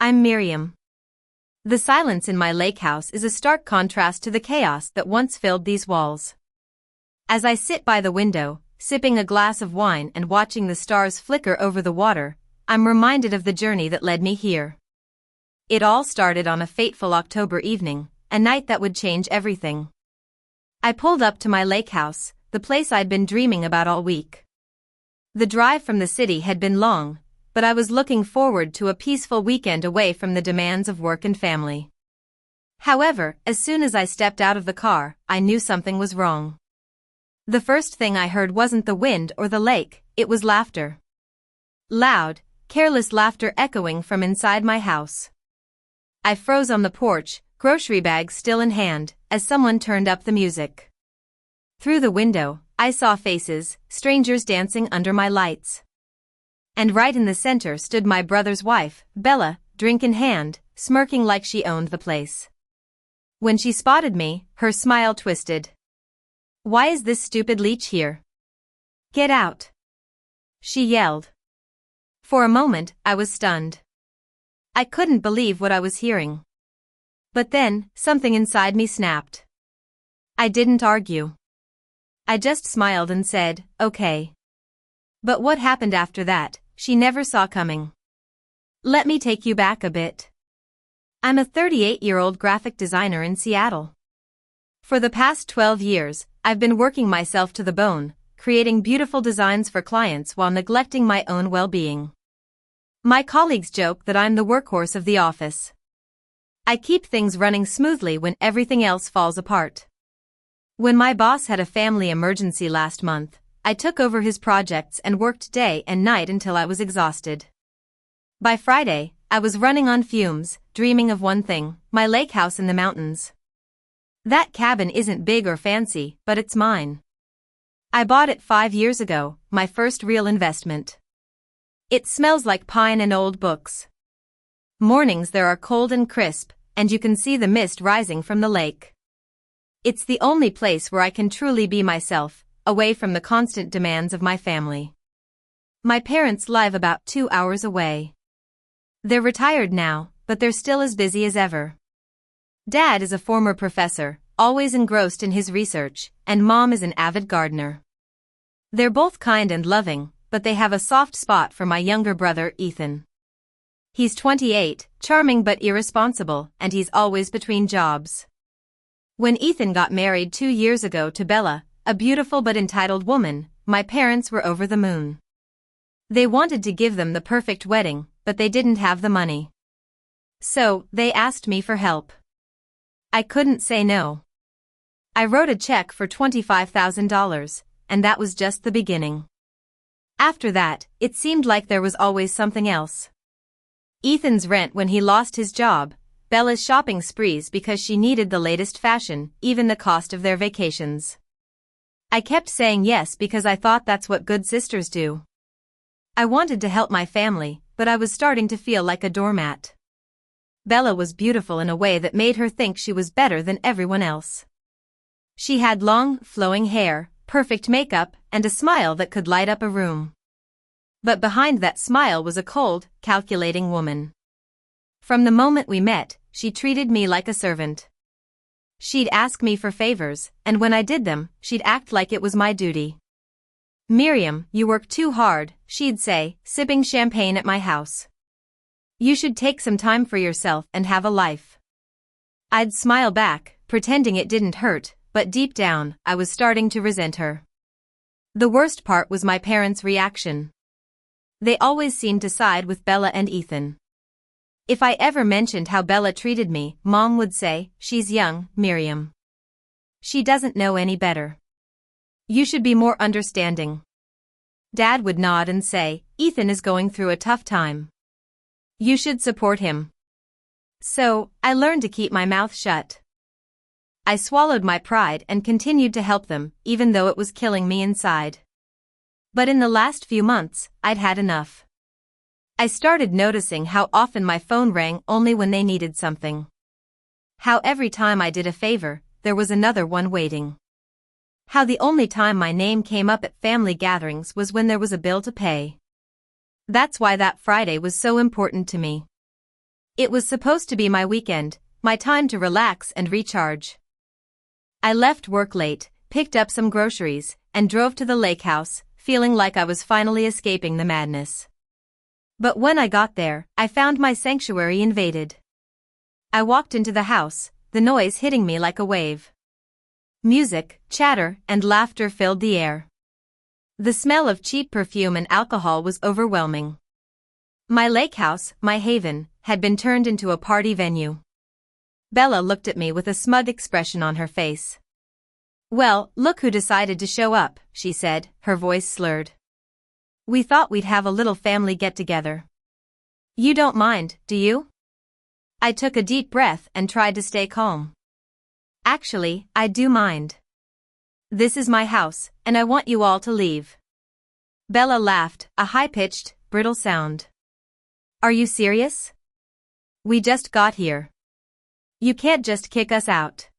I'm Miriam. The silence in my lake house is a stark contrast to the chaos that once filled these walls. As I sit by the window, sipping a glass of wine and watching the stars flicker over the water, I'm reminded of the journey that led me here. It all started on a fateful October evening, a night that would change everything. I pulled up to my lake house, the place I'd been dreaming about all week. The drive from the city had been long, but I was looking forward to a peaceful weekend away from the demands of work and family. However, as soon as I stepped out of the car, I knew something was wrong. The first thing I heard wasn't the wind or the lake, it was laughter. Loud, careless laughter echoing from inside my house. I froze on the porch, grocery bag still in hand, as someone turned up the music. Through the window, I saw faces, strangers dancing under my lights. And right in the center stood my brother's wife, Bella, drink in hand, smirking like she owned the place. When she spotted me, her smile twisted. "Why is this stupid Leech here? Get out!" she yelled. For a moment, I was stunned. I couldn't believe what I was hearing. But then, something inside me snapped. I didn't argue. I just smiled and said, "Okay." But what happened after that, she never saw coming. Let me take you back a bit. I'm a 38-year-old graphic designer in Seattle. For the past 12 years, I've been working myself to the bone, creating beautiful designs for clients while neglecting my own well-being. My colleagues joke that I'm the workhorse of the office. I keep things running smoothly when everything else falls apart. When my boss had a family emergency last month, I took over his projects and worked day and night until I was exhausted. By Friday, I was running on fumes, dreaming of one thing, my lake house in the mountains. That cabin isn't big or fancy, but it's mine. I bought it 5 years ago, my first real investment. It smells like pine and old books. Mornings there are cold and crisp, and you can see the mist rising from the lake. It's the only place where I can truly be myself, away from the constant demands of my family. My parents live about 2 hours away. They're retired now, but they're still as busy as ever. Dad is a former professor, always engrossed in his research, and Mom is an avid gardener. They're both kind and loving, but they have a soft spot for my younger brother, Ethan. He's 28, charming but irresponsible, and he's always between jobs. When Ethan got married 2 years ago to Bella, a beautiful but entitled woman, my parents were over the moon. They wanted to give them the perfect wedding, but they didn't have the money. So, they asked me for help. I couldn't say no. I wrote a check for $25,000, and that was just the beginning. After that, it seemed like there was always something else. Ethan's rent when he lost his job, Bella's shopping sprees because she needed the latest fashion, even the cost of their vacations. I kept saying yes because I thought that's what good sisters do. I wanted to help my family, but I was starting to feel like a doormat. Bella was beautiful in a way that made her think she was better than everyone else. She had long, flowing hair, perfect makeup, and a smile that could light up a room. But behind that smile was a cold, calculating woman. From the moment we met, she treated me like a servant. She'd ask me for favors, and when I did them, she'd act like it was my duty. "Miriam, you work too hard," she'd say, sipping champagne at my house. "You should take some time for yourself and have a life." I'd smile back, pretending it didn't hurt, but deep down, I was starting to resent her. The worst part was my parents' reaction. They always seemed to side with Bella and Ethan. If I ever mentioned how Bella treated me, Mom would say, "She's young, Miriam. She doesn't know any better. You should be more understanding." Dad would nod and say, "Ethan is going through a tough time. You should support him." So, I learned to keep my mouth shut. I swallowed my pride and continued to help them, even though it was killing me inside. But in the last few months, I'd had enough. I started noticing how often my phone rang only when they needed something. How every time I did a favor, there was another one waiting. How the only time my name came up at family gatherings was when there was a bill to pay. That's why that Friday was so important to me. It was supposed to be my weekend, my time to relax and recharge. I left work late, picked up some groceries, and drove to the lake house, feeling like I was finally escaping the madness. But when I got there, I found my sanctuary invaded. I walked into the house, the noise hitting me like a wave. Music, chatter, and laughter filled the air. The smell of cheap perfume and alcohol was overwhelming. My lake house, my haven, had been turned into a party venue. Bella looked at me with a smug expression on her face. "Well, look who decided to show up," she said, her voice slurred. "We thought we'd have a little family get-together. You don't mind, do you?" I took a deep breath and tried to stay calm. "Actually, I do mind. This is my house, and I want you all to leave." Bella laughed, a high-pitched, brittle sound. "Are you serious? We just got here. You can't just kick us out."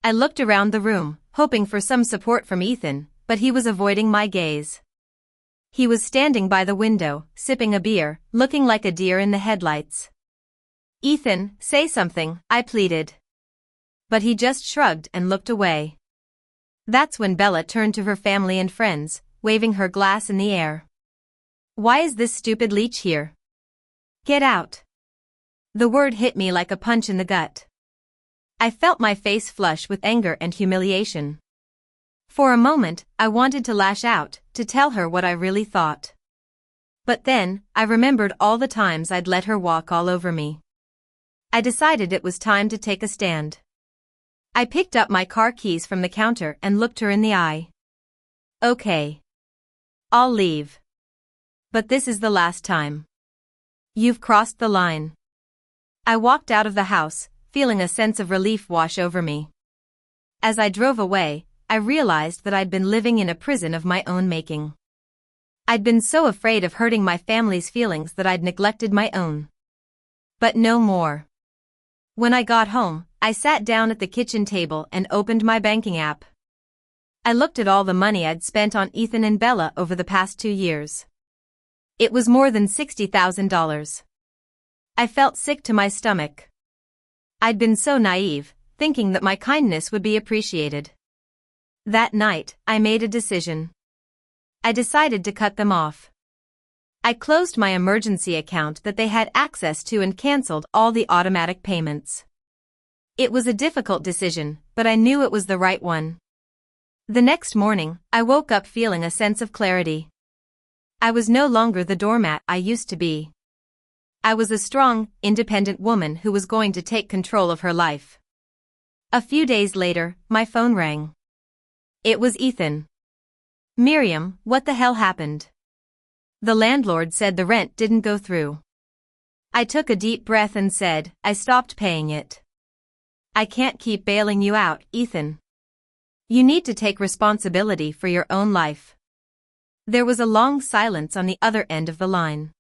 I looked around the room, hoping for some support from Ethan, but he was avoiding my gaze. He was standing by the window, sipping a beer, looking like a deer in the headlights. "Ethan, say something," I pleaded. But he just shrugged and looked away. That's when Bella turned to her family and friends, waving her glass in the air. "Why is this stupid Leech here? Get out." The word hit me like a punch in the gut. I felt my face flush with anger and humiliation. For a moment, I wanted to lash out, to tell her what I really thought. But then, I remembered all the times I'd let her walk all over me. I decided it was time to take a stand. I picked up my car keys from the counter and looked her in the eye. "Okay. I'll leave. But this is the last time. You've crossed the line." I walked out of the house, feeling a sense of relief wash over me. As I drove away, I realized that I'd been living in a prison of my own making. I'd been so afraid of hurting my family's feelings that I'd neglected my own. But no more. When I got home, I sat down at the kitchen table and opened my banking app. I looked at all the money I'd spent on Ethan and Bella over the past 2 years. It was more than $60,000. I felt sick to my stomach. I'd been so naive, thinking that my kindness would be appreciated. That night, I made a decision. I decided to cut them off. I closed my emergency account that they had access to and canceled all the automatic payments. It was a difficult decision, but I knew it was the right one. The next morning, I woke up feeling a sense of clarity. I was no longer the doormat I used to be. I was a strong, independent woman who was going to take control of her life. A few days later, my phone rang. It was Ethan. "Miriam, what the hell happened?" "The landlord said the rent didn't go through." I took a deep breath and said, "I stopped paying it." "I can't keep bailing you out, Ethan. You need to take responsibility for your own life." There was a long silence on the other end of the line.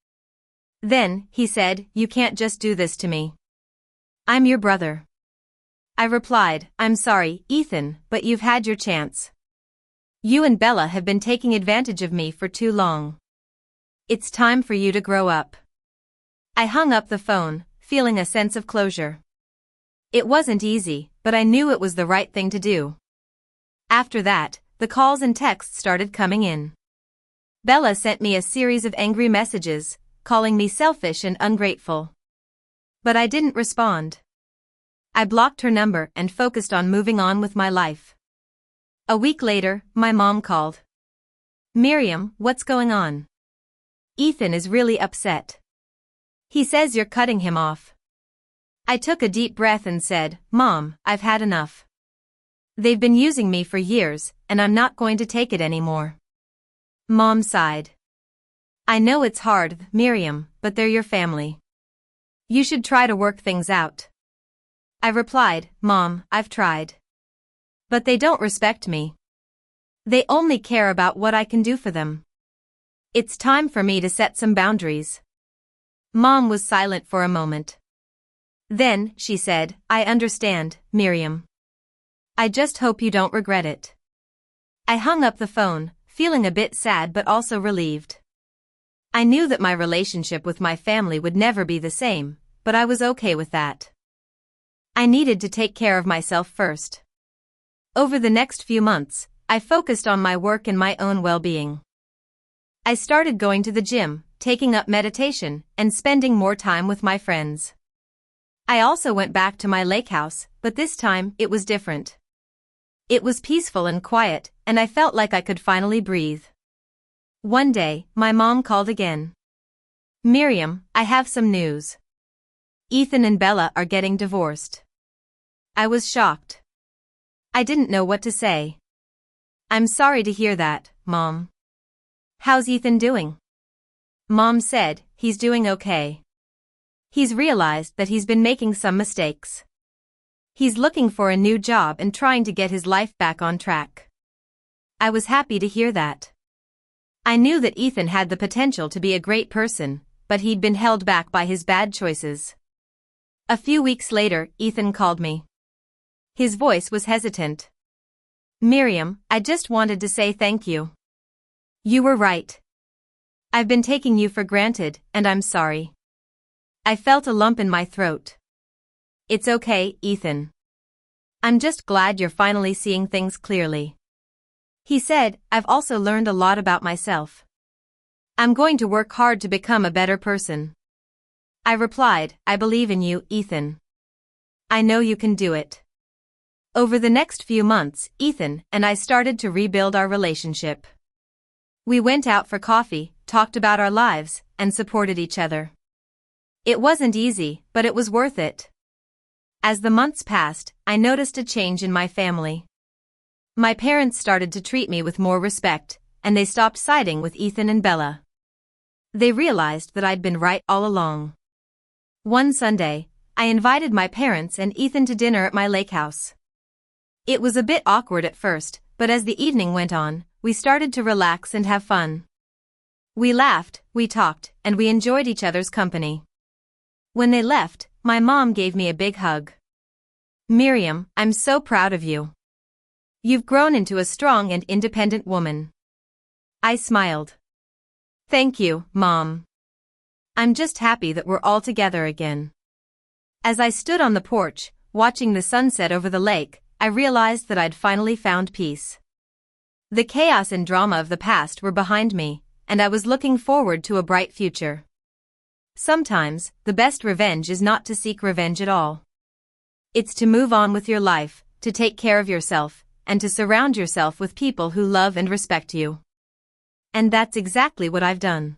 Then, he said, "You can't just do this to me. I'm your brother." I replied, "I'm sorry, Ethan, but you've had your chance. You and Bella have been taking advantage of me for too long. It's time for you to grow up." I hung up the phone, feeling a sense of closure. It wasn't easy, but I knew it was the right thing to do. After that, the calls and texts started coming in. Bella sent me a series of angry messages, calling me selfish and ungrateful. But I didn't respond. I blocked her number and focused on moving on with my life. A week later, my mom called. "Miriam, what's going on? Ethan is really upset. He says you're cutting him off." I took a deep breath and said, "Mom, I've had enough. They've been using me for years, and I'm not going to take it anymore." Mom sighed. "I know it's hard, Miriam, but they're your family. You should try to work things out." I replied, "Mom, I've tried. But they don't respect me. They only care about what I can do for them. It's time for me to set some boundaries." Mom was silent for a moment. Then, she said, "I understand, Miriam. I just hope you don't regret it." I hung up the phone, feeling a bit sad but also relieved. I knew that my relationship with my family would never be the same, but I was okay with that. I needed to take care of myself first. Over the next few months, I focused on my work and my own well-being. I started going to the gym, taking up meditation, and spending more time with my friends. I also went back to my lake house, but this time it was different. It was peaceful and quiet, and I felt like I could finally breathe. One day, my mom called again. "Miriam, I have some news. Ethan and Bella are getting divorced." I was shocked. I didn't know what to say. "I'm sorry to hear that, Mom. How's Ethan doing?" Mom said, "He's doing okay. He's realized that he's been making some mistakes. He's looking for a new job and trying to get his life back on track." I was happy to hear that. I knew that Ethan had the potential to be a great person, but he'd been held back by his bad choices. A few weeks later, Ethan called me. His voice was hesitant. "Miriam, I just wanted to say thank you. You were right. I've been taking you for granted, and I'm sorry." I felt a lump in my throat. "It's okay, Ethan. I'm just glad you're finally seeing things clearly." He said, "I've also learned a lot about myself. I'm going to work hard to become a better person." I replied, "I believe in you, Ethan. I know you can do it." Over the next few months, Ethan and I started to rebuild our relationship. We went out for coffee, talked about our lives, and supported each other. It wasn't easy, but it was worth it. As the months passed, I noticed a change in my family. My parents started to treat me with more respect, and they stopped siding with Ethan and Bella. They realized that I'd been right all along. One Sunday, I invited my parents and Ethan to dinner at my lake house. It was a bit awkward at first, but as the evening went on, we started to relax and have fun. We laughed, we talked, and we enjoyed each other's company. When they left, my mom gave me a big hug. "Miriam, I'm so proud of you. You've grown into a strong and independent woman." I smiled. "Thank you, Mom. I'm just happy that we're all together again." As I stood on the porch, watching the sunset over the lake, I realized that I'd finally found peace. The chaos and drama of the past were behind me, and I was looking forward to a bright future. Sometimes, the best revenge is not to seek revenge at all. It's to move on with your life, to take care of yourself, and to surround yourself with people who love and respect you. And that's exactly what I've done.